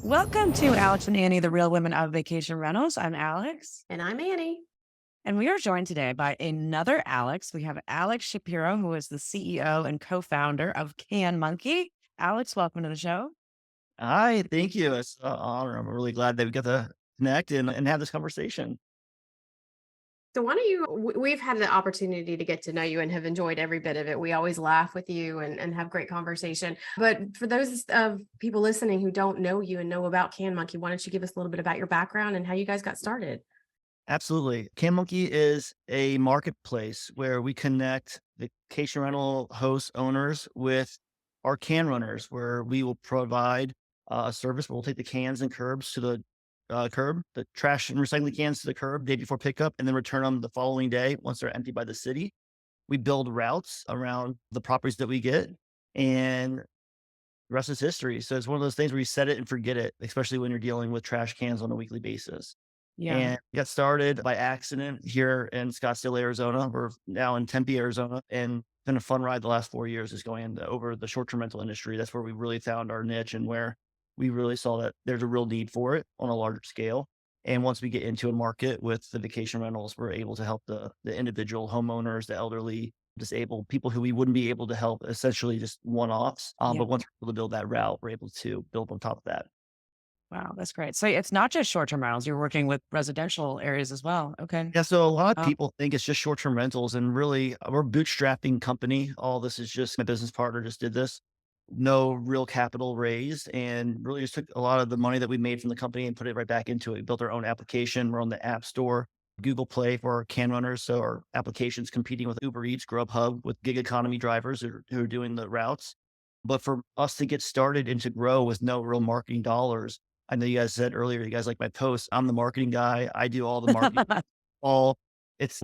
Welcome to Alex and Annie, the real women of vacation rentals. I'm Alex, And I'm Annie. and we are joined today by another Alex. We have Alex Shapiro, who is the CEO and co-founder of CanMonkey. Alex, welcome to the show. Hi, thank you. It's an honor. I'm really glad that we got to connect and have this conversation. So, why don't we've had the opportunity to get to know you and have enjoyed every bit of it. We always laugh with you and have great conversation. But for those of people listening who don't know you and know about CanMonkey, why don't you give us a little bit about your background and how you guys got started? Absolutely. CanMonkey is a marketplace where we connect vacation rental host owners with our can runners, where we will provide a service where we'll take the cans and curbs to the curb, the trash and recycling cans to the curb day before pickup, and then return them the following day once they're emptied by the city. We build routes around the properties that we get, and the rest is history. So it's one of those things where you set it and forget it, especially when you're dealing with trash cans on a weekly basis. Yeah. And got started by accident here in Scottsdale, Arizona. We're now in Tempe, Arizona, and been a fun ride the last 4 years is going over the short-term rental industry. That's where we really found our niche and where we really saw that there's a real need for it on a larger scale. And once we get into a market with the vacation rentals, we're able to help the individual homeowners, the elderly, disabled people who we wouldn't be able to help, essentially just one-offs. Yeah. But once we're able to build that route, we're able to build on top of that. Wow, that's great. So it's not just short-term rentals. You're working with residential areas as well. Okay. Yeah, so a lot of Uh, people think it's just short-term rentals, and really, we're a bootstrapping company. All this is just my business partner just did this. No real capital raised, and really just took a lot of the money that we made from the company and put it right back into it. We built our own application. We're on the App Store, Google Play for our can runners. So our application's competing with Uber Eats, Grubhub, with gig economy drivers who are doing the routes. But for us to get started and to grow with no real marketing dollars, I know you guys said earlier, you guys like my posts. I'm the marketing guy. I do all the marketing all it's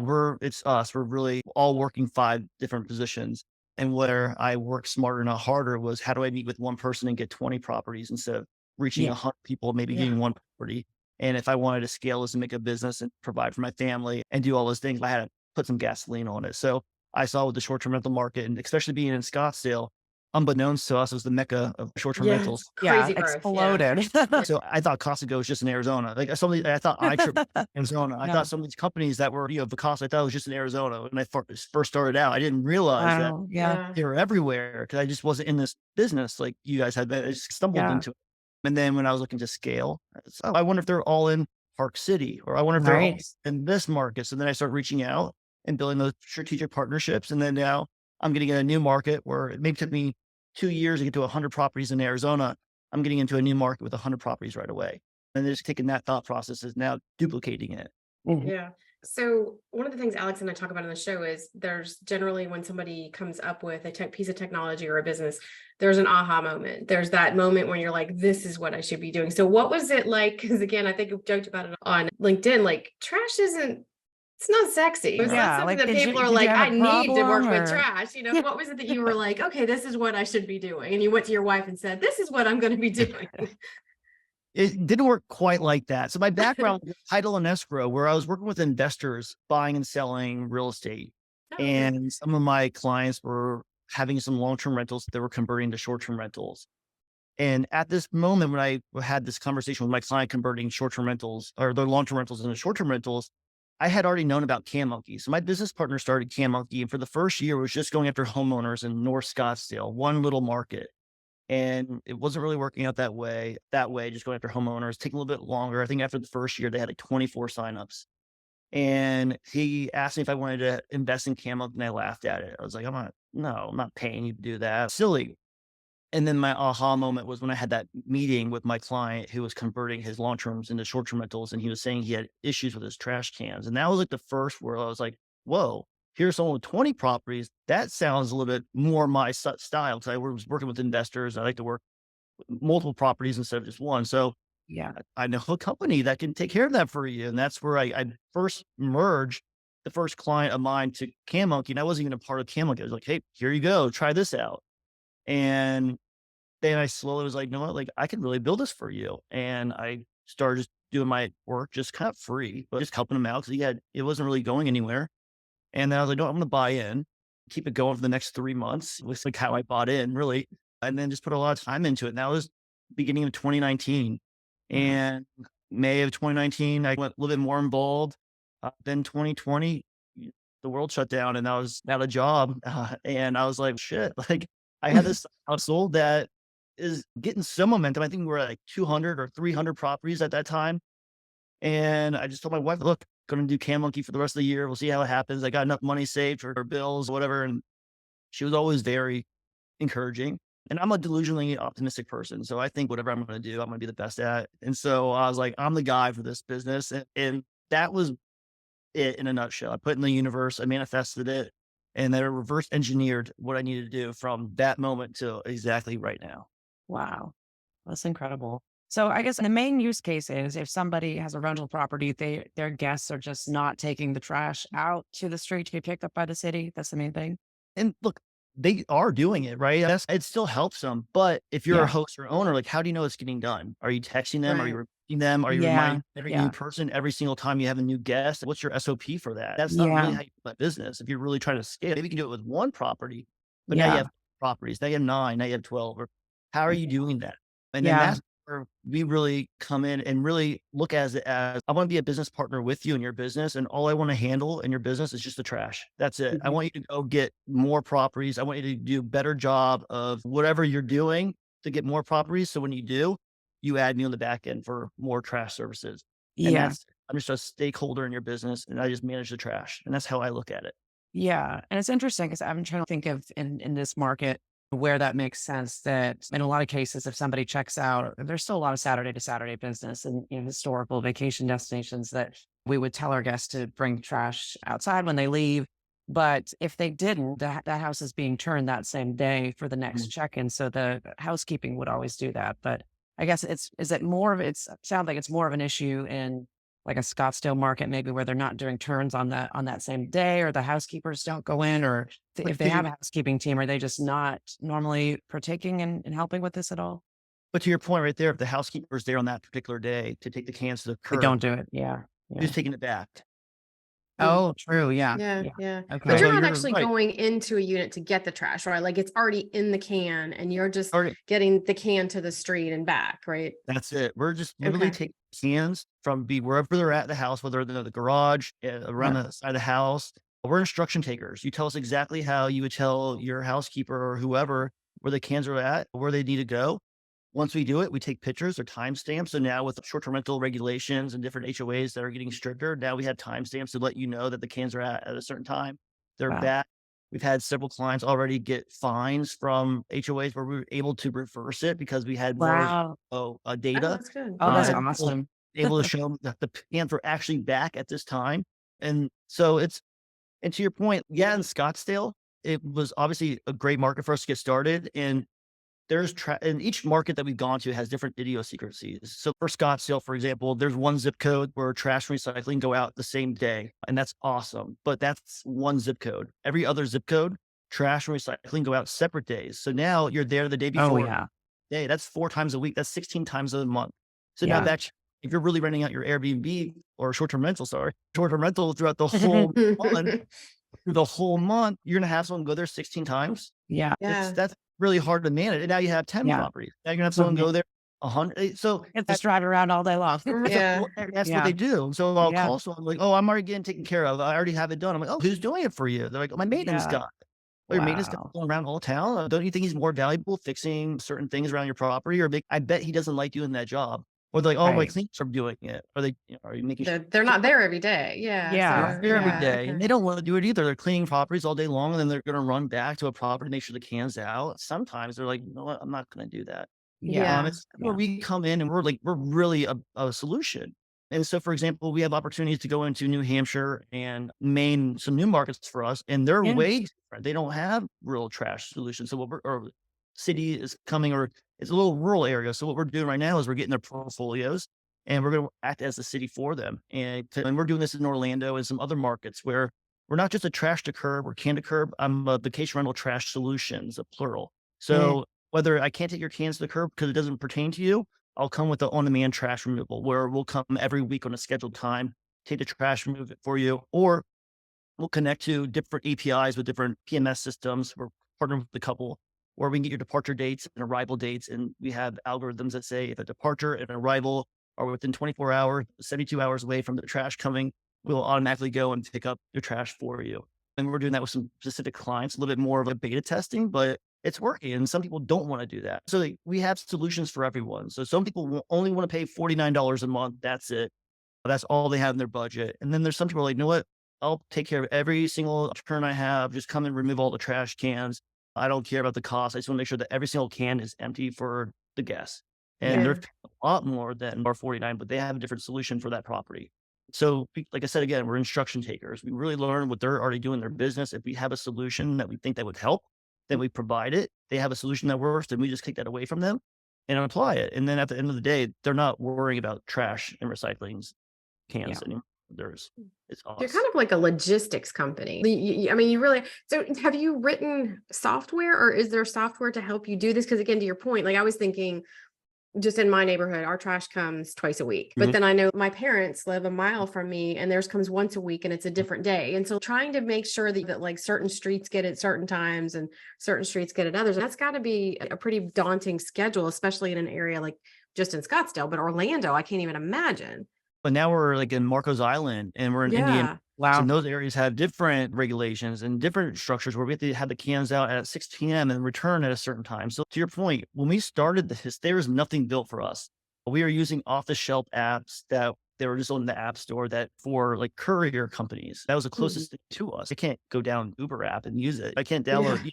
us. We're really all working 5 different positions. And where I worked smarter, not harder, was how do I meet with one person and get 20 properties instead of reaching yeah. 100 people, maybe Yeah. getting one property. And if I wanted to scale this and make a business and provide for my family and do all those things, I had to put some gasoline on it. So I saw with the short-term rental market, and especially being in Scottsdale, unbeknownst to us, was the mecca of short-term rentals. Yes. Yeah. Crazy growth. Yeah. Exploded. Yeah. So I thought Costco was just in Arizona. Like I thought I tripped Arizona. I No. thought some of these companies that were, the cost, I thought it was just in Arizona. When I first started out, I didn't realize that Wow. Yeah. Yeah. they were everywhere because I just wasn't in this business like you guys had been. I just stumbled Yeah. into it. And then when I was looking to scale, oh, I wonder if they're all in Park City, or I wonder if they're all Right. in this market. So then I start reaching out and building those strategic partnerships. And then now I'm getting in a new market where it maybe took me 2 years to get to 100 properties in Arizona. I'm getting into a new market with 100 properties right away. And then just taking that thought process is now duplicating it. Mhm. Yeah. So one of the things Alex and I talk about on the show is there's generally when somebody comes up with a piece of technology or a business, there's an aha moment. There's that moment when you're like, this is what I should be doing. So what was it like? Because again, I think we've joked about it on LinkedIn, like trash isn't, it's not sexy. It's not Yeah. something Like, that did people you are did you like, have I a need to problem work with or trash. What was it that you were like, okay, this is what I should be doing? And you went to your wife and said, this is what I'm going to be doing. It didn't work quite like that. So my background was title and escrow, where I was working with investors buying and selling real estate. Oh, okay. And some of my clients were having some long-term rentals that were converting to short-term rentals. And at this moment, when I had this conversation with my client converting short-term rentals or their long-term rentals into short-term rentals, I had already known about CanMonkey. So my business partner started CanMonkey, and for the first year was just going after homeowners in North Scottsdale, one little market. And it wasn't really working out that way, just going after homeowners, taking a little bit longer. I think after the first year, they had like 24 signups. And he asked me if I wanted to invest in CanMonkey, and I laughed at it. I was like, I'm not paying you to do that. Silly. And then my aha moment was when I had that meeting with my client who was converting his long terms into short term rentals. And he was saying he had issues with his trash cans. And that was like the first where I was like, whoa, here's someone with 20 properties. That sounds a little bit more my style, because I was working with investors. I like to work with multiple properties instead of just one. So yeah. I know a company that can take care of that for you. And that's where I first merged the first client of mine to CanMonkey. And I wasn't even a part of CanMonkey. I was like, hey, here you go, try this out. And then I slowly was like, "You know what? Like, I can really build this for you." And I started just doing my work just kind of free, but just helping him out because it wasn't really going anywhere. And then I was like, "No, I'm going to buy in, keep it going for the next 3 months." It was like how I bought in, really, and then just put a lot of time into it. And that was beginning of 2019. Yeah. And May of 2019, I went a little bit more involved. Then 2020, the world shut down and I was out of job. And I was like, shit, like I had this household that is getting some momentum. I think we were at like 200 or 300 properties at that time. And I just told my wife, look, going to do CanMonkey for the rest of the year. We'll see how it happens. I got enough money saved for bills, whatever. And she was always very encouraging. And I'm a delusionally optimistic person. So I think whatever I'm going to do, I'm going to be the best at. And so I was like, I'm the guy for this business. And that was it in a nutshell. I put it in the universe, I manifested it, and then I reverse engineered what I needed to do from that moment to exactly right now. Wow. That's incredible. So I guess the main use case is if somebody has a rental property, their guests are just not taking the trash out to the street to be picked up by the city. That's the main thing. And look, they are doing it, right? It still helps them. But if you're a Yeah. host or owner, like, how do you know it's getting done? Are you texting them? Are you Right. reminding them? Are you Yeah. reminding every new Yeah. person every single time you have a new guest? What's your SOP for that? That's not really Yeah. how you do business. If you're really trying to scale, maybe you can do it with one property, but now you Yeah. have properties. Now you have 9, now you have 12. Or how are you doing that? And then Yeah. that's where we really come in and really look at it as, I want to be a business partner with you in your business. And all I want to handle in your business is just the trash. That's it. I Mhm. want you to go get more properties. I want you to do a better job of whatever you're doing to get more properties. So when you do, you add me on the back end for more trash services. And Yeah. I'm just a stakeholder in your business and I just manage the trash. And that's how I look at it. Yeah. And it's interesting because I'm trying to think of in this market where that makes sense that in a lot of cases, if somebody checks out, there's still a lot of Saturday to Saturday business and historical vacation destinations that we would tell our guests to bring trash outside when they leave. But if they didn't, that house is being turned that same day for the next Mm. check-in. So the housekeeping would always do that. But I guess is it more of it's sounds like it's more of an issue in like a Scottsdale market, maybe where they're not doing turns on that same day, or the housekeepers don't go in, or But if they have a housekeeping team, are they just not normally partaking in helping with this at all? but to your point right there, if the housekeeper's there on that particular day to take the cans to the They curb, don't do it. Yeah. Yeah. who's taking it back? Mm. Oh, true. Yeah. Yeah, Yeah. yeah. But Okay. you're So not you're actually right. going into a unit to get the trash, right? Like it's already in the can and you're just Already, getting the can to the street and back, right? that's it. We're just literally Okay. taking cans from wherever they're at the house, whether they're in the garage, around Yeah. the side of the house. We're instruction takers. You tell us exactly how you would tell your housekeeper or whoever where the cans are at, where they need to go. Once we do it, we take pictures or timestamps. So now with short-term rental regulations and different HOAs that are getting stricter, now we have timestamps to let you know that the cans are at a certain time. They're Wow. back. We've had several clients already get fines from HOAs where we were able to reverse it because we had more Wow. Oh, data. that's good. Oh, that's Yeah. And awesome. able to show 'em that the cans were actually back at this time. And so and to your point, yeah, in Scottsdale, it was obviously a great market for us to get started. And and each market that we've gone to has different idiosyncrasies. So for Scottsdale, for example, there's one zip code where trash and recycling go out the same day, and that's awesome. But that's one zip code. Every other zip code, trash and recycling go out separate days. So now you're there the day Oh, before. yeah. Day, that's 4 times a week. That's 16 times a month. So now Yeah. that's if you're really renting out your Airbnb or short-term rental throughout the whole month, through the whole month, you're gonna have someone go there 16 times. Yeah. Yeah. That's really hard to manage. And now you have 10 Yeah. properties. Now you're gonna have someone Mhm. go there 100. So It's just driving around all day long. Yeah. that's what Yeah. they do. So I'll Yeah. call someone like, oh, I'm already getting taken care of. I already have it done. I'm like, oh, who's doing it for you? They're like, oh, my maintenance Yeah. guy. Oh, your maintenance guy Wow. going around all town. Don't you think he's more valuable fixing certain things around your property? I bet he doesn't like doing that job. Or they're like, oh, my Right. cleaners are doing it. Are they, are you making sure They're not there every day. Yeah. they're Yeah. not So there every Yeah. yeah. day and Okay. they don't want to do it either. They're cleaning properties all day long and then they're going to run back to a property to make sure the can's out. Sometimes they're like, you know what? I'm not going to do that. Yeah. Yeah. It's where Yeah. we come in and we're really a solution. And so, for example, we have opportunities to go into New Hampshire and Maine, some new markets for us, and they're Yeah. way different. They don't have real trash solutions. So or city is coming, or it's a little rural area. So what we're doing right now is we're getting their portfolios and we're going to act as a city for them. And we're doing this in Orlando and some other markets where we're not just a trash to curb or can to curb. I'm a vacation rental trash solutions, a plural. Mm. So whether I can't take your cans to the curb because it doesn't pertain to you, I'll come with the on-demand trash removal where we'll come every week on a scheduled time, take the trash, remove it for you, or we'll connect to different APIs with different PMS systems. We're partnering with a couple where we can get your departure dates and arrival dates. And we have algorithms that say if a departure and arrival are within 24 hours, 72 hours away from the trash coming, we'll automatically go and pick up your trash for you. And we're doing that with some specific clients, a little bit more of a beta testing, but it's working. And some people don't want to do that. So we have solutions for everyone. So some people will only want to pay $49 a month. That's it. That's all they have in their budget. And then there's some people like, you know what? I'll take care of every single turn I have. Just come and remove all the trash cans. I don't care about the cost. I just want to make sure that every single can is empty for the guests. And Yeah. they're a lot more than our 49, but they have a different solution for that property. So like I said, again, we're instruction takers. We really learn what they're already doing in their business. If we have a solution that we think that would help, then we provide it. They have a solution that works, then we just take that away from them and apply it. And then at the end of the day, they're not worrying about trash and recycling cans anymore. It's You're us. kind of like a logistics company. I mean, you really, so have you written software or is there software to help you do this? Because again, to your point, like I was thinking just in my neighborhood, our trash comes twice a week. But Mhm. then I know my parents live a mile from me and theirs comes once a week and it's a different day. And so trying to make sure that like certain streets get it certain times and certain streets get it others, that's got to be a pretty daunting schedule, especially in an area like just in Scottsdale, but Orlando, I can't even imagine. But now we're like in Marcos Island and we're in Indiana. Yeah. Wow. And those areas have different regulations and different structures where we have to have the cans out at 6 p.m. and return at a certain time. So to your point, when we started this, there was nothing built for us. We were using off-the-shelf apps that they were just on the app store that for like courier companies. That was the closest thing to us. I can't go down Uber app and use it. I can't download, Yeah.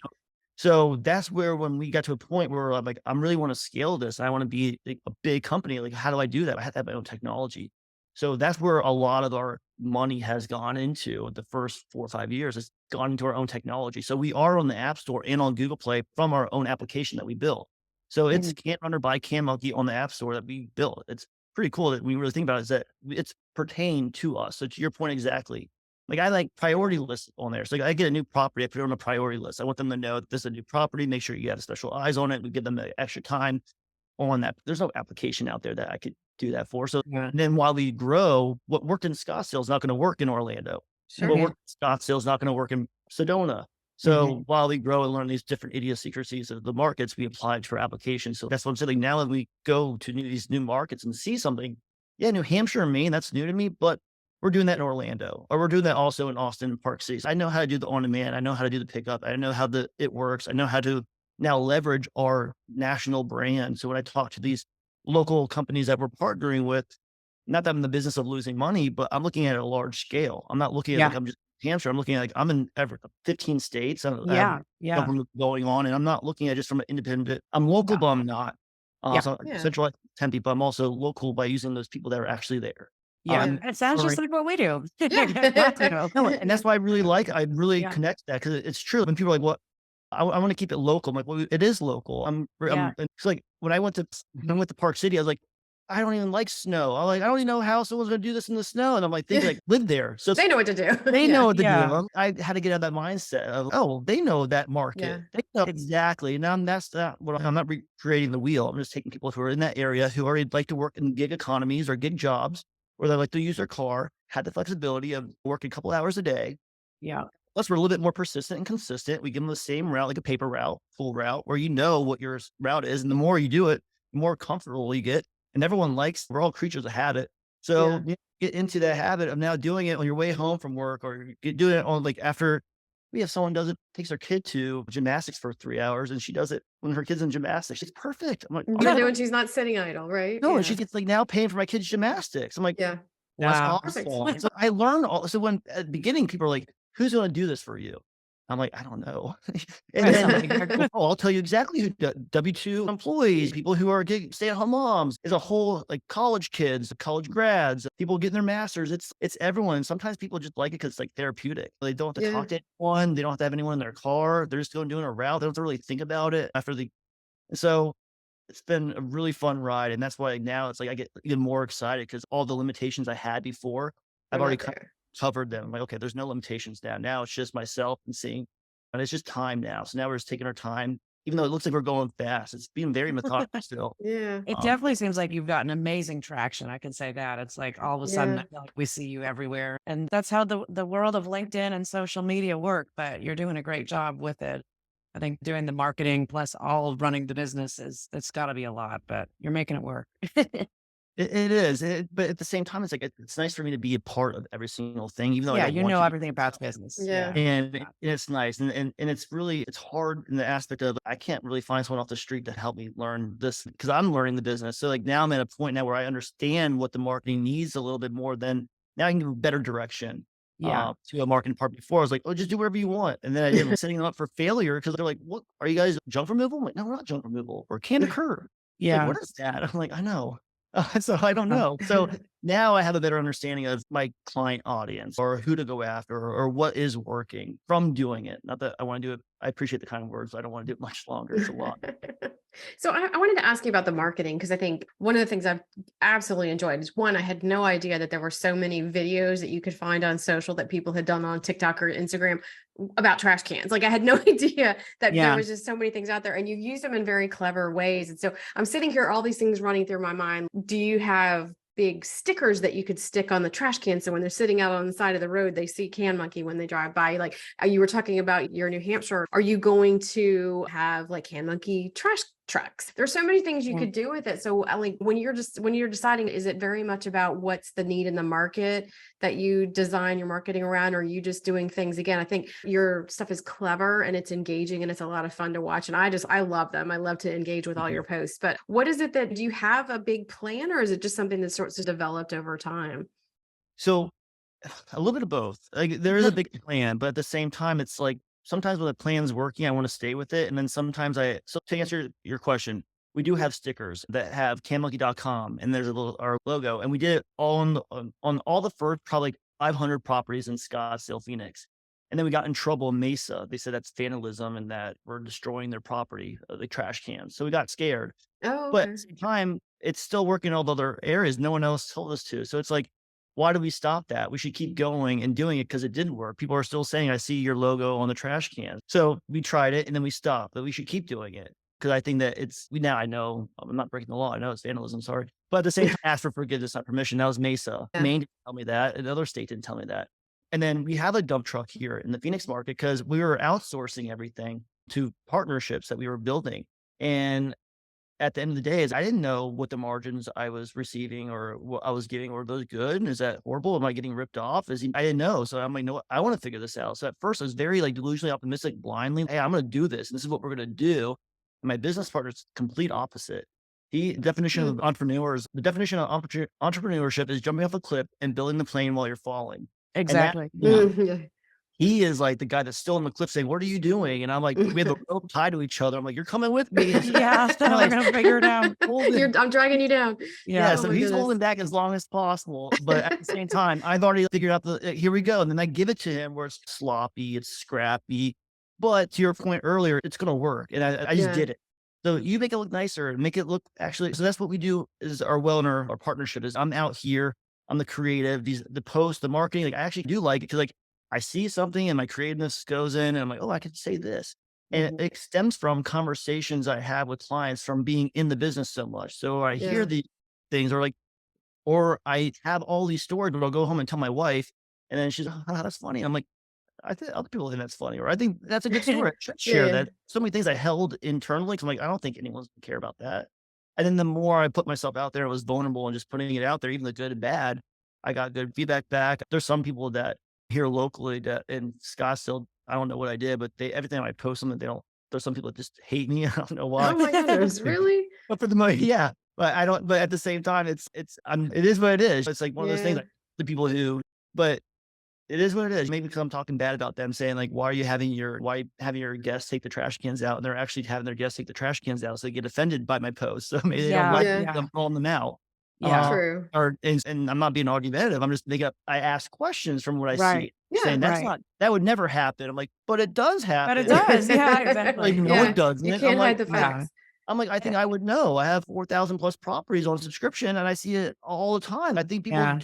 So that's where when we got to a point where I'm like, I really want to scale this. I want to be like a big company. Like, how do I do that? I have to have my own technology. So that's where a lot of our money has gone into the first 4 or 5 years. It's gone into our own technology. So we are on the App Store and on Google Play from our own application that we built. So it's Can't Runner by CanMonkey on the App Store that we built. It's pretty cool that we really think about it, is that it's pertained to us. So to your point, exactly. Like I like priority lists on there. So like I get a new property, I put it on a priority list. I want them to know that this is a new property. Make sure you have special eyes on it. We give them the extra time on that. There's no application out there that I could do that for. So Yeah. then while we grow, what worked in Scottsdale is not going to work in Orlando. Sure. What worked in Scottsdale is not going to work in Sedona. So while we grow and learn these different idiosyncrasies of the markets, we apply to our applications. So that's what I'm saying. Now that we go to these new markets and see something, yeah, New Hampshire and Maine, that's new to me, but we're doing that in Orlando, or we're doing that also in Austin and Park City. So I know how to do the on-demand. I know how to do the pickup. I know how it works. I know how to now leverage our national brand. So when I talk to these local companies that we're partnering with, not that I'm in the business of losing money, but I'm looking at a large scale. I'm not looking at like I'm just Hampshire. I'm looking at like I'm in 15 states. I have government going on, and I'm not looking at just from an independent. I'm local, but I'm not. So Yeah. centralized temp, but I'm also local by using those people that are actually there. Yeah. It sounds just like what we do. Yeah. No, and that's why I really connect that, because it's true. When people are like, "What? I want to keep it local." I'm like, "Well, it is local." It's like when I went to Park City, I was like, I don't even like snow. I don't even know how someone's going to do this in the snow. And I'm like, thinking like live there. So They know what to do. they know what to Yeah. do. I had to get out of that mindset of, oh, they know that market. Yeah. They know exactly. Now that's not what I'm not recreating the wheel. I'm just taking people who are in that area who already like to work in gig economies or gig jobs, or they like to use their car, had the flexibility of working a couple hours a day. Yeah. Plus, we're a little bit more persistent and consistent. We give them the same route, like a paper route, full route, where you know what your route is. And the more you do it, the more comfortable you get. And everyone we're all creatures of habit. So you get into that habit of now doing it on your way home from work, or doing it on like after we have someone takes their kid to gymnastics for 3 hours, and she does it when her kid's in gymnastics. She's perfect. I'm like, You know, and she's not sitting idle, right? no, and she gets like now paying for my kid's gymnastics. I'm like, Yeah. that's Wow. awesome. Perfect. So I learned so when at the beginning, people are like, who's going to do this for you? I'm like, I don't know. And then I'll tell you exactly who W-2 employees, people who are stay-at-home moms, is a whole like college kids, college grads, people getting their masters. It's everyone. Sometimes people just like it because it's like therapeutic. They don't have to talk to anyone. They don't have to have anyone in their car. They're just doing a route. They don't have to really think about it so it's been a really fun ride. And that's why now it's like I get even more excited because all the limitations I had before, I've already covered them. I'm like, okay, there's no limitations now. Now it's just myself and seeing, and it's just time now. So now we're just taking our time, even though it looks like we're going fast. It's being very methodical still. Yeah. It definitely seems like you've gotten amazing traction. I can say that. It's like all of a sudden I feel like we see you everywhere. And that's how the world of LinkedIn and social media work, but you're doing a great job with it. I think doing the marketing plus all running the business it's got to be a lot, but you're making it work. It is, but at the same time, it's like, it's nice for me to be a part of every single thing, even though I Yeah, don't you want know to be everything about the myself. business. Yeah. Yeah. And it's nice. And it's really, it's hard in the aspect of, I can't really find someone off the street to help me learn this because I'm learning the business. So like now I'm at a point now where I understand what the marketing needs a little bit more than now I can give better direction Yeah. to a marketing part. Before I was like, oh, just do whatever you want. And then I didn't setting them up for failure because they're like, what are you guys junk removal? I'm like, no, we're not junk removal or can occur. Like, Yeah. what is that? I'm like, I know. So I don't Um, know. So now I have a better understanding of my client audience or who to go after or what is working from doing it. Not that I want to do it. I appreciate the kind words. I don't want to do it much longer. It's a lot. So I wanted to ask you about the marketing because I think one of the things I've absolutely enjoyed is one, I had no idea that there were so many videos that you could find on social that people had done on TikTok or Instagram about trash cans. Like I had no idea that there Yeah. was just so many things out there and you use them in very clever ways. And so I'm sitting here, all these things running through my mind. Do you have big stickers that you could stick on the trash can so when they're sitting out on the side of the road, they see CanMonkey when they drive by? Like you were talking about your New Hampshire. Are you going to have like CanMonkey trash trucks? There's so many things you Mm. could do with it. So like when you're deciding, is it very much about what's the need in the market that you design your marketing around, or are you just doing things? Again, I think your stuff is clever and it's engaging and it's a lot of fun to watch. And I love them. I love to engage with all your posts. But what is it that, do you have a big plan, or is it just something that sorts of developed over time? So a little bit of both. Like there is a big plan, but at the same time, it's like sometimes when the plan's working, I want to stay with it. And then sometimes so to answer your question, we do have stickers that have canmonkey.com and there's a little, our logo. And we did it all on all the first probably 500 properties in Scottsdale, Phoenix. And then we got in trouble in Mesa. They said that's vandalism and that we're destroying their property, the trash cans. So we got scared. Oh, But at okay. the same time, it's still working in all the other areas. No one else told us to. So it's like, why do we stop that? We should keep going and doing it because it didn't work. People are still saying, I see your logo on the trash can. So we tried it and then we stopped, but we should keep doing it. Because I think that now I know I'm not breaking the law. I know it's vandalism, sorry. But at the same time, ask for forgiveness, not permission. That was Mesa. Yeah. Maine didn't tell me that. Another state didn't tell me that. And then we have a dump truck here in the Phoenix market because we were outsourcing everything to partnerships that we were building. And at the end of the day is I didn't know what the margins I was receiving or what I was getting. Were those good? Is that horrible? Am I getting ripped off? I didn't know. So I'm like, no, I want to figure this out. So at first I was very like delusionally optimistic, blindly. Hey, I'm going to do this. And this is what we're going to do. And my business partner's complete opposite. The definition of entrepreneurship is jumping off a cliff and building the plane while you're falling. And that, Exactly. Yeah. Yeah. he is like the guy that's still on the cliff saying, what are you doing? And I'm like, we have a rope tied to each other. I'm like, you're coming with me. And so Yeah. I'm We're like, gonna figure it out. I'm dragging you down. yeah, Yeah. Oh so my he's goodness. holding back as long as possible, but at the same time, I've already figured out here we go, and then I give it to him where it's sloppy, it's scrappy, but to your point earlier, it's gonna work, and I just Yeah. did it. So you make it look nicer, make it look actually. So that's what we do is our partnership is I'm out here, I'm the creative, the post, the marketing. Like I actually do like it because like I see something and my creativeness goes in, and I'm like, oh, I could say this. And Mhm. it stems from conversations I have with clients from being in the business so much. So I hear Yeah. the things or I have all these stories, but I'll go home and tell my wife, and then she's, "Oh, that's funny." I'm like, "I think other people think that's funny," or "I think that's a good story. I should Yeah. share Yeah. that." So many things I held internally 'cause I'm like, "I don't think anyone's gonna care about that." And then the more I put myself out there and was vulnerable and just putting it out there, even the good and bad, I got good feedback back. There's some people that here locally that in Scottsdale, I don't know what I did, but everything I post them, they don't. There's some people that just hate me. I don't know why. Oh my goodness. Really? But for the money, yeah. But I don't. But at the same time, it is what it is. It's like one of those things. Yeah. Like the people who, but it is what it is. Maybe because I'm talking bad about them, saying like, why having your guests take the trash cans out, and they're actually having their guests take the trash cans out, so they get offended by my post. So maybe they don't Yeah. like Yeah. me, Yeah. I'm calling them out. Yeah. True. And I'm not being argumentative. I'm just I ask questions from what I Right. see, saying Yeah. Right. that would never happen. I'm like, but it does But it happen. does. Yeah. Like, Exactly. no, Yeah. it doesn't. You I'm can't like, hide the Yeah. facts. I think I would know. I have 4,000 plus properties on subscription and I see it all the time. I think people Yeah.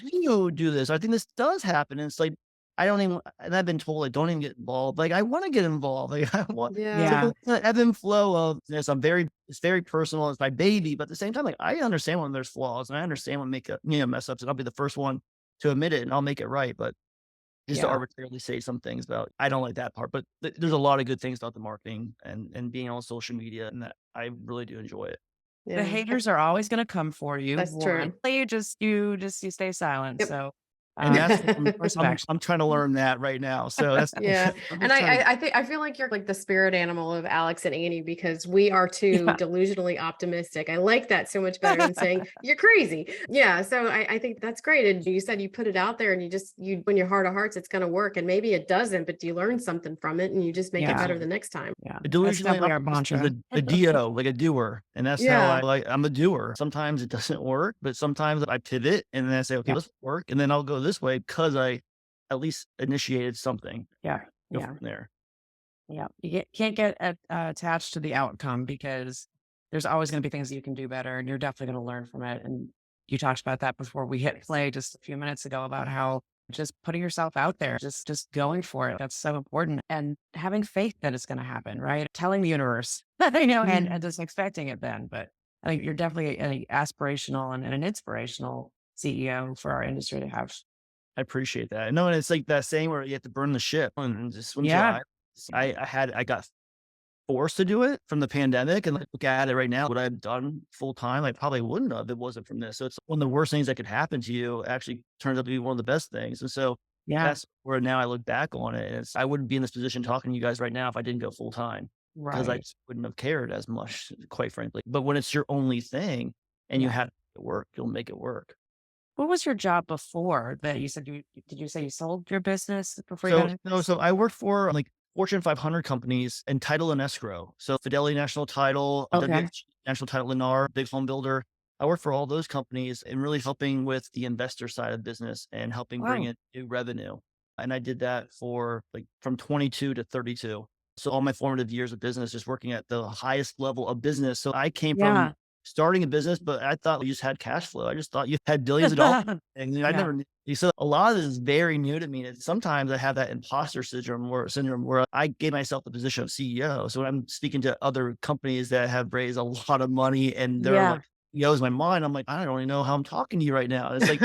do this. I think this does happen. And it's like, I don't even, and I've been told, like, don't even get involved. Like, I want to get involved. Like, I want, Yeah. Yeah. so it's an ebb and flow of this. It's very personal. It's my baby. But at the same time, like, I understand when there's flaws and I understand when mess ups and I'll be the first one to admit it and I'll make it right. But just to Yeah. arbitrarily say some things about, I don't like that part, but there's a lot of good things about the marketing and being on social media and that I really do enjoy it. The haters are always going to come for you. That's true. You stay silent. Yep. So, And that's course of action. I'm trying to learn that right now. So that's Yeah. I'm And just trying to- I feel like you're like the spirit animal of Alex and Annie because we are too Yeah. delusionally optimistic. I like that so much better than saying you're crazy. Yeah. So I think that's great. And you said you put it out there and you when your heart of hearts, it's going to work. And maybe it doesn't, but you learn something from it and you just make it Yeah. better the next time. Yeah. a That's delusionally definitely our optimistic is mantra. a do, like a doer. And that's how Yeah. I'm a doer. Sometimes it doesn't work, but sometimes I pivot and then I say, okay, Yeah. let's work. And then I'll go this way because I at least initiated something. Yeah. Go Yeah. from there. Yeah. Can't get attached to the outcome because there's always going to be things that you can do better and you're definitely going to learn from it. And you talked about that before we hit play just a few minutes ago about how just putting yourself out there, just going for it. That's so important. And having faith that it's going to happen, right? Telling the universe, and just expecting it then. But I think you're definitely an aspirational and an inspirational CEO for our industry to have. I appreciate that. No, and it's like that saying where you have to burn the ship and just swim to the Yeah. island. I got forced to do it from the pandemic and look at it right now, what I've done full time, I probably wouldn't have if it wasn't from this. So it's one of the worst things that could happen to you actually turns out to be one of the best things. And so Yeah. that's where now I look back on it. And I wouldn't be in this position talking to you guys right now if I didn't go full time because I Right. just wouldn't have cared as much, quite frankly. But when it's your only thing and you Yeah. have to make it work, you'll make it work. What was your job before that you said did you say you sold your business before you got So into no, this? so I worked for like Fortune 500 companies and title and escrow. So Fidelity National Title, Okay. WFG National Title Lennar, Big Home Builder. I worked for all those companies and really helping with the investor side of business and helping bring Wow. in new revenue. And I did that for like from 22 to 32. So all my formative years of business, just working at the highest level of business. So I came Yeah. from starting a business, but I thought you just had cash flow. I just thought you had billions of dollars. And I Yeah. never knew. So a lot of this is very new to me. And sometimes I have that imposter syndrome where I gave myself the position of CEO. So when I'm speaking to other companies that have raised a lot of money and they're Yeah. like, CEOs my mind, I'm like, I don't even know how I'm talking to you right now. It's like,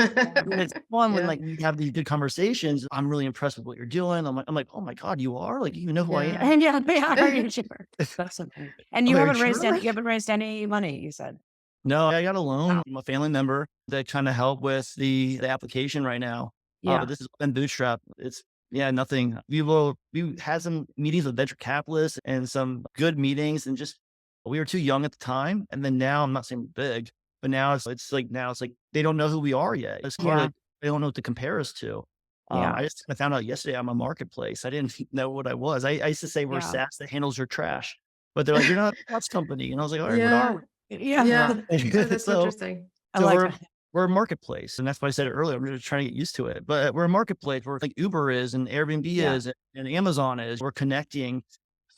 when it's fun when Yeah. like we have these good conversations. I'm really impressed with what you're doing. I'm like, oh my God, you are like, you know who I am. Yeah. And yeah, they are you cheaper. That's something. And I'm you like, haven't raised sure. any money, you said. No, I got a loan Wow. from a family member that kind of helped with the application right now. Yeah. But this has been bootstrap. It's nothing. We had some meetings with venture capitalists and some good meetings and just we were too young at the time. And then now I'm not saying big, but now it's like they don't know who we are yet. It's kind of Yeah. like they don't know what to compare us to. Yeah. I just found out yesterday I'm a marketplace. I didn't know what I was. I used to say we're Yeah. SaaS that handles your trash, but they're like, you're not a SaaS company. And I was like, all right, what Yeah. are we? Yeah. Yeah. Oh, that's So interesting. I so like we're that. we're a marketplace, and that's why I said it earlier. I'm just trying to get used to it, but we're a marketplace where like Uber is, and Airbnb Yeah. is, and Amazon is. We're connecting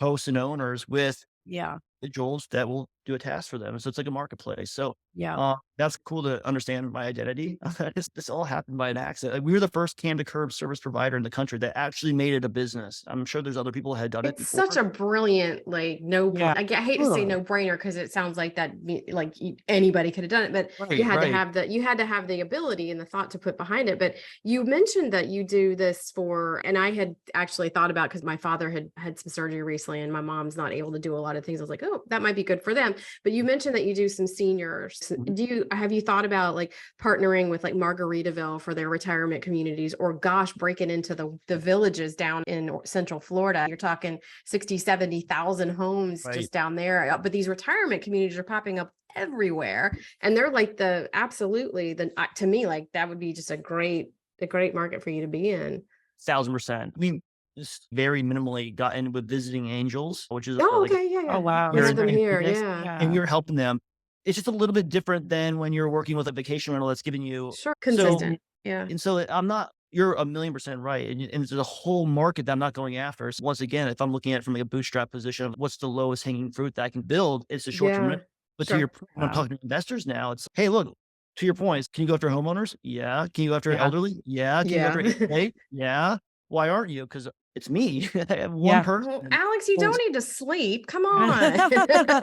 hosts and owners with Yeah. individuals that will do a task for them. So it's like a marketplace. So Yeah. that's cool to understand my identity. This all happened by an accident. Like, we were the first cam to curb service provider in the country that actually made it a business. I'm sure there's other people who had done it It's before. such a brilliant, like, no, Yeah. I hate to say Totally. no brainer because it sounds like that, like anybody could have done it, but you Right, had to right. have you had to have the ability and the thought to put behind it. But you mentioned that you do this for, and I had actually thought about because my father had some surgery recently and my mom's not able to do a lot of things. I was like, oh, that might be good for them. But you mentioned that you do some seniors. Have you thought about like partnering with like Margaritaville for their retirement communities, or gosh, breaking into the villages down in Central Florida? You're talking 60, 70,000 homes Right. just down there. But these retirement communities are popping up everywhere. And they're like to me, like that would be just a great market for you to be in. 1,000%. We just very minimally got in with visiting angels, which is Oh, like okay. Yeah. Yeah. Oh, wow. We Very have them nice. here. Next- Yeah. and Yeah. you're helping them. It's just a little bit different than when you're working with a vacation rental that's giving you. Sure. So, Consistent. Yeah. and so you're 1,000,000% right. And there's a whole market that I'm not going after. So once again, if I'm looking at it from like a bootstrap position of what's the lowest hanging fruit that I can build, it's a short-term Yeah. rental. But to Sure. your point, when I'm Wow. talking to investors now, it's, hey, look, to your points, can you go after homeowners? Yeah. Can you go after Yeah. elderly? Yeah. Can you go after Yeah. HOA? Yeah. Why aren't you? Because it's me. I have one Yeah. person. Well, Alex, you Well, don't need to sleep. Come on.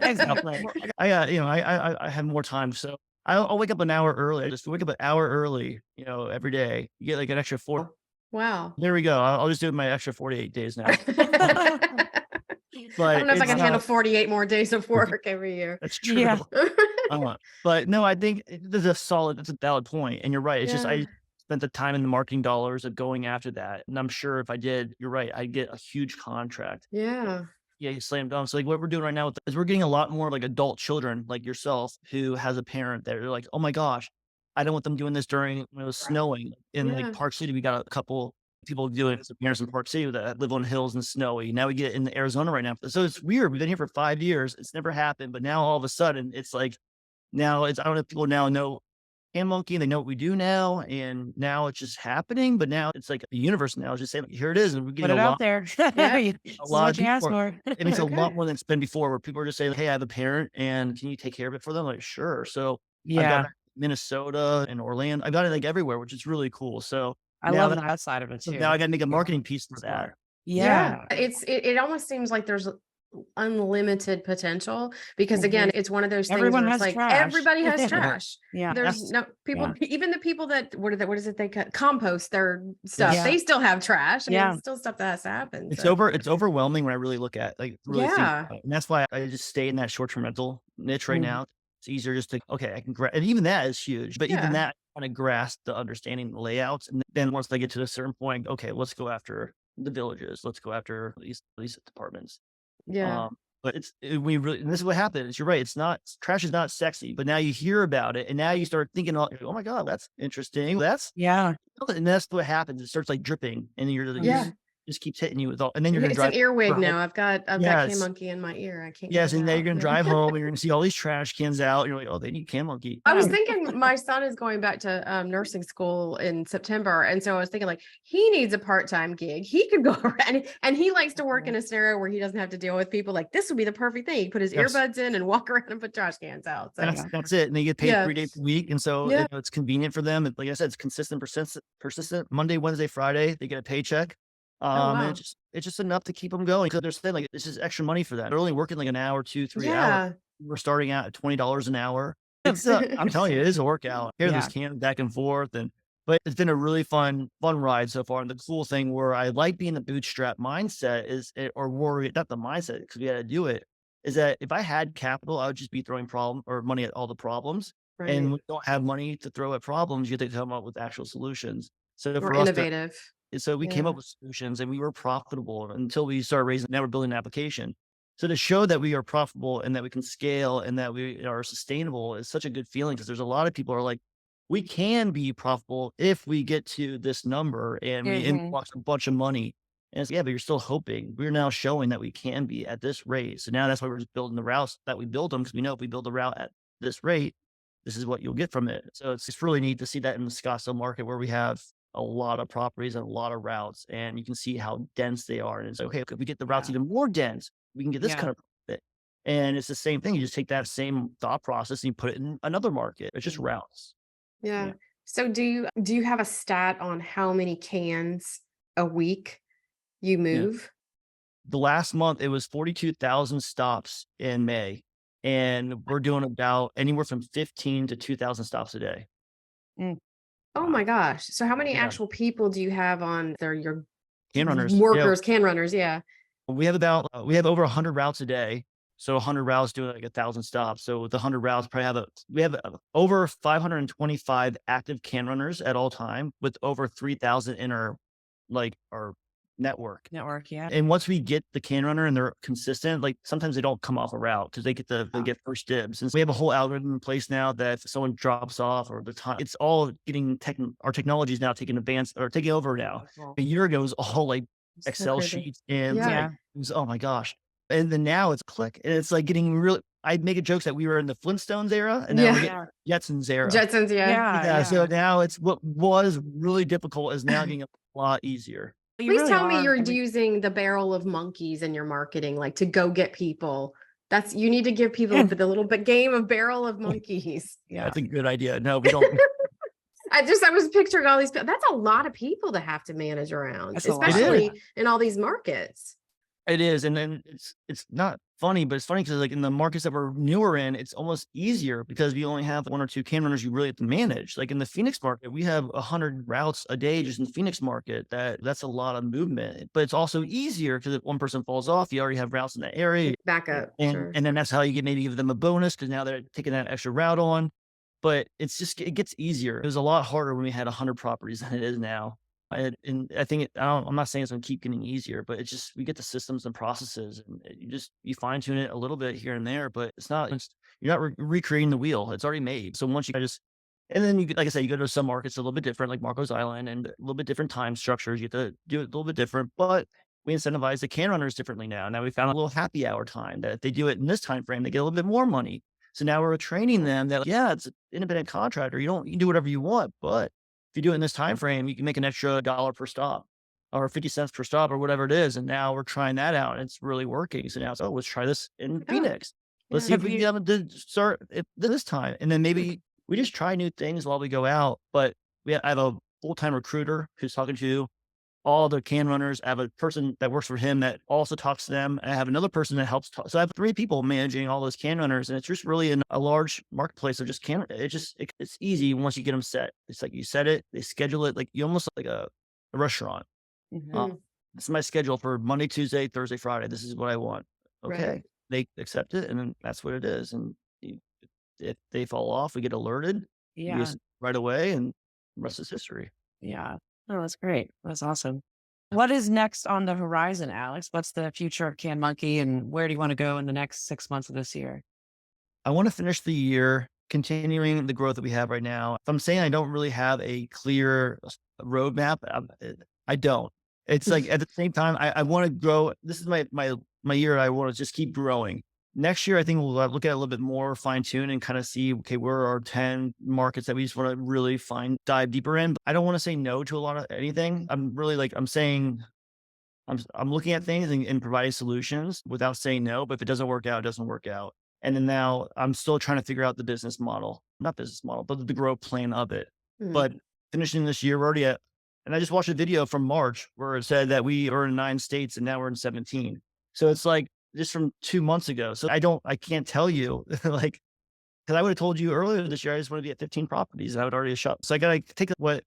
Exactly. I have more time, so I'll wake up an hour early. I just wake up an hour early, every day. You get like an extra 4. Wow. There we go. I'll just do my extra 48 days now. But I don't know if I it's can handle 48 more days of work every year. That's true. Yeah. But no, I think that's a valid point. And you're right. It's just, Yeah. I spent the time and the marketing dollars of going after that. And I'm sure if I did, you're right, I'd get a huge contract. Yeah. Yeah, you slam dunk. So like what we're doing right now is we're getting a lot more like adult children like yourself who has a parent that are like, oh my gosh, I don't want them doing this during when it was snowing in like Yeah. Park City. We got a couple people doing it as parents in Park City that live on hills and snowy. Now we get it in Arizona right now. So it's weird. We've been here for 5 years. It's never happened. But now all of a sudden it's like, now it's, I don't know if people now know CanMonkey and they know what we do now. And now it's just happening. But now it's like the universe now is just saying, here it is. And we're Put getting it a out lot, there. Yeah. This a is lot what of you people asked are, for. it makes a lot Okay. more than it's been before where people are just saying, hey, I have a parent and can you take care of it for them? Like, sure. So I've got Yeah. it in Minnesota and Orlando. I've got it like everywhere, which is really cool. So I now love that that side of it so too. now I got to make a Yeah. marketing piece for that. Yeah. It almost seems like there's unlimited potential because again, it's one of those things Everyone where it's has like trash. everybody has trash. Yeah. There's no people, Yeah. even the people that what is it they compost their stuff. Yeah. They still have trash. I mean, Yeah. it's still stuff that has to happen. It's So it's overwhelming when I really look at like really think yeah. about it. And that's why I just stay in that short-term rental niche right Mhm. now. It's easier just to, okay, I can and even that is huge, but even Yeah. that kind of grasp the understanding the layouts. And then once I get to a certain point, okay, let's go after the villages. Let's go after these departments. Yeah. But we really, and this is what happens. You're right. It's not, trash is not sexy, but now you hear about it and now you start thinking, oh my God, that's interesting. Yeah. And that's what happens. It starts like dripping and Yeah. just keeps hitting you with all, and then you're going to It's an drive. earwig home. now. I've got Yes. CanMonkey in my ear. I can't. Yes. get it And now you're out. going to drive home and you're going to see all these trash cans out. You're like, oh, they need CanMonkey. I was Yeah. thinking my son is going back to nursing school in September. And so I was thinking like, he needs a part-time gig. He could go around and he likes to work in a scenario where he doesn't have to deal with people. Like this would be the perfect thing. He put his Yes. earbuds in and walk around and put trash cans out. So That's it. And they get paid Yeah. 3 days a week. And so Yeah. it's convenient for them. Like I said, it's consistent, persistent. Monday, Wednesday, Friday, they get a paycheck. wow. And it's just enough to keep them going. Because they're saying like, this is extra money for them. They're only working like an hour, 2, 3 hours. yeah. We're starting out at $20 an hour. It's I'm telling you, it is a workout. Here, Yeah. this can back and forth. But it's been a really fun ride so far. And the cool thing where I like being the bootstrap mindset is, or worry, not the mindset, because we had to do it, is that if I had capital, I would just be throwing money at all the problems. Right. And when you don't have money to throw at problems, you have to come up with actual solutions. So More for us to, innovative. so we came Yeah. up with solutions and we were profitable until we started raising. Now we're building an application. So to show that we are profitable and that we can scale and that we are sustainable is such a good feeling because there's a lot of people who are like, we can be profitable if we get to this number and we influx a bunch of money. And it's, yeah, but you're still hoping. We're now showing that we can be at this rate. So now that's why we're just building the routes that we build them because we know if we build a route at this rate, this is what you'll get from it. So it's just really neat to see that in the Scottsdale market where we have a lot of properties and a lot of routes and you can see how dense they are. And it's like, okay, if we get the routes even more dense, we can get this kind of profit. And it's the same thing. You just take that same thought process and you put it in another market. It's just routes. Yeah. So do you have a stat on how many cans a week you move? The last month, it was 42,000 stops in May. And we're doing about anywhere from 15 to 2,000 stops a day. Oh my gosh. So how many Yeah. actual people do you have on your Can runners. workers, can runners? Yeah. We have we have over 100 routes a day. So 100 routes doing like 1,000 stops. So with the 100 routes, we have over 525 active can runners at all time with over 3,000 in our network. Yeah. And once we get the can runner and they're consistent, like sometimes they don't come off a route because they get first dibs. And so we have a whole algorithm in place now that if someone drops off or the time, it's all getting our technology is now taking over now. A year ago, it was all like Excel sheets and Yeah. it was, oh my gosh. And then now it's click and it's like getting really, I'd make jokes that we were in the Flintstones era and now we're getting Jetsons era. Jetsons. Yeah. So now it's what was really difficult is now getting a lot easier. Please tell me you're using the barrel of monkeys in your marketing, like to go get people. You need to give people the little bit game of barrel of monkeys. Yeah. That's a good idea. No, we don't. I was picturing all these people. That's a lot of people to have to manage around, especially in all these markets. It is, and then it's not funny, but it's funny because like in the markets that we're newer in, it's almost easier because we only have 1 or 2 can runners you really have to manage. Like in the Phoenix market, we have 100 routes a day just in the Phoenix market. That's a lot of movement, but it's also easier because if one person falls off, you already have routes in that area, Backup, and sure. and then that's how you maybe give them a bonus because now they're taking that extra route on. But it gets easier. It was a lot harder when we had 100 properties than it is now. And I think I'm not saying it's going to keep getting easier, but it's just we get the systems and processes, and you fine tune it a little bit here and there, but you're not recreating the wheel. It's already made. So once you just and then like I said, you go to some markets a little bit different, like Marcos Island, and a little bit different time structures. You have to do it a little bit different, but we incentivize the can runners differently now. Now we found a little happy hour time that if they do it in this time frame, they get a little bit more money. So now we're training them that yeah, it's an independent contractor. You can do whatever you want, but if you do it in this time frame, you can make an extra dollar per stop or 50 cents per stop or whatever it is. And now we're trying that out and it's really working. So now it's, oh, let's try this in Yeah. Phoenix. Let's Yeah. see if Have we you, can get them to start it this time. And then maybe we just try new things while we go out. But I have a full-time recruiter who's talking to all the can runners. I have a person that works for him that also talks to them. I have another person that helps talk. So I have 3 people managing all those can runners, and it's just really in a large marketplace of just it's easy once you get them set. It's like you set it, they schedule it, like you almost like a restaurant. Mhm. This is my schedule for Monday, Tuesday, Thursday, Friday. This is what I want. Right. Okay. They accept it, and then that's what it is. And if they fall off, we get alerted Yeah. right away, and the rest is history. Yeah. Oh, that's great. That's awesome. What is next on the horizon, Alex? What's the future of CanMonkey and where do you want to go in the next 6 months of this year? I want to finish the year continuing the growth that we have right now. If I'm saying I don't really have a clear roadmap, I don't. It's like at the same time, I want to grow. This is my year. I want to just keep growing. Next year, I think we'll look at it a little bit more fine tune and kind of see, okay, where are our 10 markets that we just want to really dive deeper in. But I don't want to say no to a lot of anything. I'm really like, I'm saying, I'm looking at things and providing solutions without saying no, but if it doesn't work out, it doesn't work out. And then now I'm still trying to figure out the business model, not business model, but the growth plan of it. Mm. But finishing this year, we're already at, and I just watched a video from March where it said that we are in 9 states and now we're in 17. So it's like just from 2 months ago. So I can't tell you like, because I would have told you earlier this year, I just want to be at 15 properties and I would already have shot. So I got to take what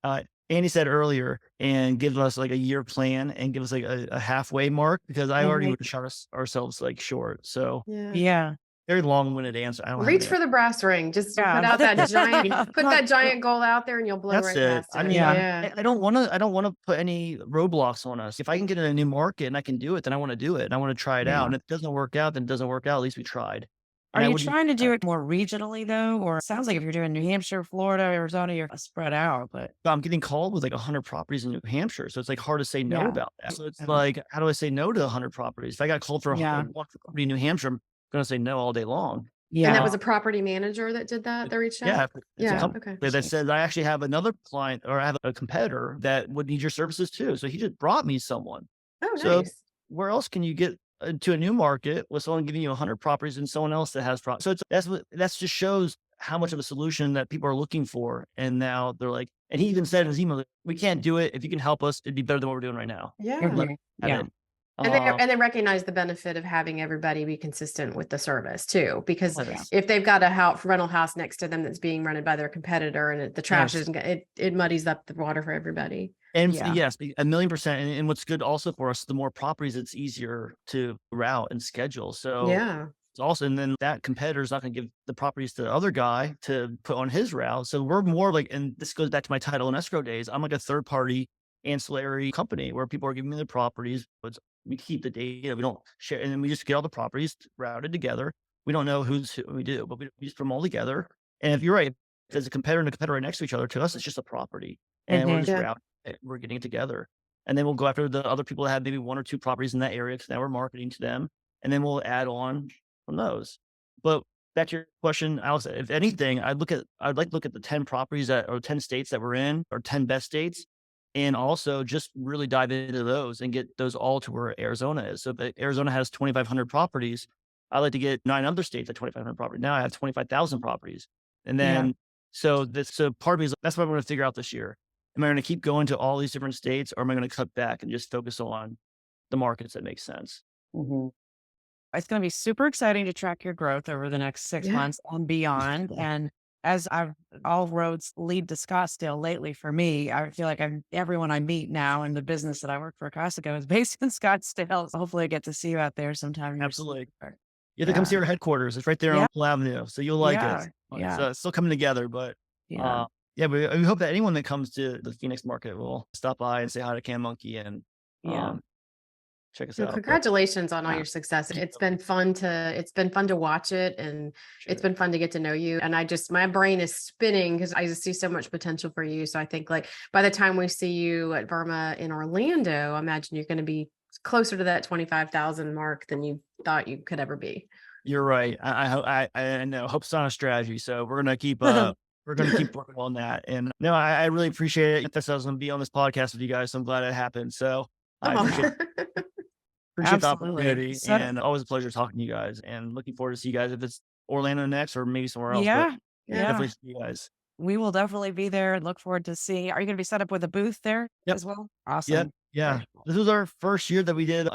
uh, Andy said earlier and give us like a year plan and give us like a halfway mark because I already Mhm. would have shot ourselves like short. So Yeah. Yeah. very long-winded answer. I don't have Reach an for the brass ring. Just Yeah. put out that giant, put Not- that giant goal out there and you'll blow That's right it. past I it. mean, Yeah. I don't want to put any roadblocks on us. If I can get in a new market and I can do it, then I want to do it and I want to try it out. Yeah. And if it doesn't work out, then it doesn't work out. At least we tried. Are And I you wouldn't. trying to do it more regionally though? Or it sounds like if you're doing New Hampshire, Florida, Arizona, you're spread out, but I'm getting called with like 100 properties in New Hampshire. So it's like hard to say no yeah. about that. So it's Yeah. like, how do I say no to 100 properties? If I got called for Yeah. one property in New Hampshire, I'm going to say no all day long. And that Yeah. was a property manager that did that reached Yeah. out? It's Yeah, a company okay. that says I actually have another client or I have a competitor that would need your services too. So he just brought me someone. Oh, So nice. where else can you get to a new market with someone giving you 100 properties and someone else that has properties? So that's just shows how much of a solution that people are looking for. And now they're like, and he even said in his email, we can't do it. If you can help us, it'd be better than what we're doing right now. Yeah. Mhm. At Yeah. it. And they recognize the benefit of having everybody be consistent with the service too, because Oh, yeah. if they've got a rental house next to them that's being rented by their competitor and the trash Yes. isn't, it muddies up the water for everybody. And Yeah. yes, 1,000,000%. And what's good also for us, the more properties, it's easier to route and schedule. So Yeah. it's also, and then that competitor is not going to give the properties to the other guy to put on his route. So we're more like, and this goes back to my title and escrow days. I'm like a third party ancillary company where people are giving me the properties. We keep the data, we don't share, and then we just get all the properties routed together. We don't know who we do, but we just put them all together. And if you're right, if there's a competitor and a competitor right next to each other, to us, it's just a property. And we're Mhm. just Yeah. routing it, we're getting it together. And then we'll go after the other people that have maybe 1 or 2 properties in that area because now we're marketing to them. And then we'll add on from those. But back to your question, Alex, if anything, I'd like to look at the 10 properties or 10 states that we're in, or 10 best states, and also just really dive into those and get those all to where Arizona is. So if Arizona has 2,500 properties, I like to get 9 other states at 2,500 properties. Now I have 25,000 properties. And Yeah. then, so part of me is that's what I'm going to figure out this year. Am I going to keep going to all these different states or am I going to cut back and just focus on the markets that make sense. hmm It's going to be super exciting to track your growth over the next 6 months and beyond. And as all roads lead to Scottsdale lately for me, I feel like everyone I meet now in the business that I work for Costco is based in Scottsdale. So hopefully I get to see you out there sometime. Absolutely. Super. You have to come Yeah. see our headquarters. It's right there on Yeah. Apple Avenue. So you'll like it. Yeah. Yeah. It's still coming together, but Yeah. yeah, we hope that anyone that comes to the Phoenix market will stop by and say hi to CanMonkey and Yeah. check us Well, out. But congratulations on all Yeah. your success. It's been fun to watch it, and it's been fun to get to know you. And my brain is spinning because I just see so much potential for you. So I think like by the time we see you at Burma in Orlando, I imagine you're going to be closer to that 25,000 mark than you thought you could ever be. You're right. I know hope's not a strategy. So we're gonna keep working on that. And no, I really appreciate it. That's I was gonna be on this podcast with you guys. So I'm glad it happened. So I Oh. appreciate the Absolutely. opportunity, So, and always a pleasure talking to you guys. And looking forward to see you guys if it's Orlando next or maybe somewhere else. But yeah. Yeah. definitely Yeah. see you guys. We will definitely be there and look forward to seeing. Are you going to be set up with a booth there Yep. as well? Yep. Awesome. Yeah. Very cool. This was our first year that we did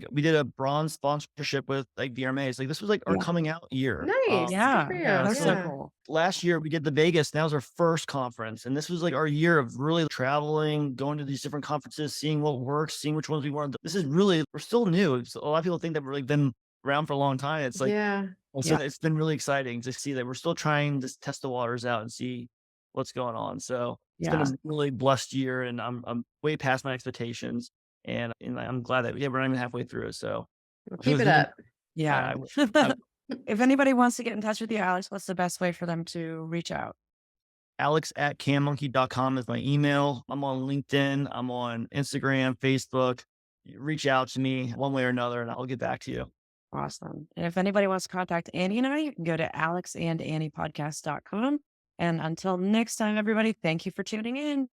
we did a bronze sponsorship with like VRMAs. Like this was like our Yeah. coming out year. Nice. Good Yeah. for you. Yeah, That's so, so like, cool. last year we did the Vegas. And that was our first conference. And this was like our year of really traveling, going to these different conferences, seeing what works, seeing which ones we wanted. This is really, we're still new. A lot of people think that we've like been around for a long time. It's like, Yeah. so Yeah. it's been really exciting to see that we're still trying to test the waters out and see what's going on. So it's been Yeah. a really blessed year, and I'm way past my expectations. And I'm glad that we're not even halfway through it. So Well, keep it up. Yeah. I If anybody wants to get in touch with you, Alex, what's the best way for them to reach out? Alex@canmonkey.com is my email. I'm on LinkedIn. I'm on Instagram, Facebook. Reach out to me one way or another, and I'll get back to you. Awesome. And if anybody wants to contact Annie and I, you can go to alexandanniepodcast.com. And until next time, everybody, thank you for tuning in.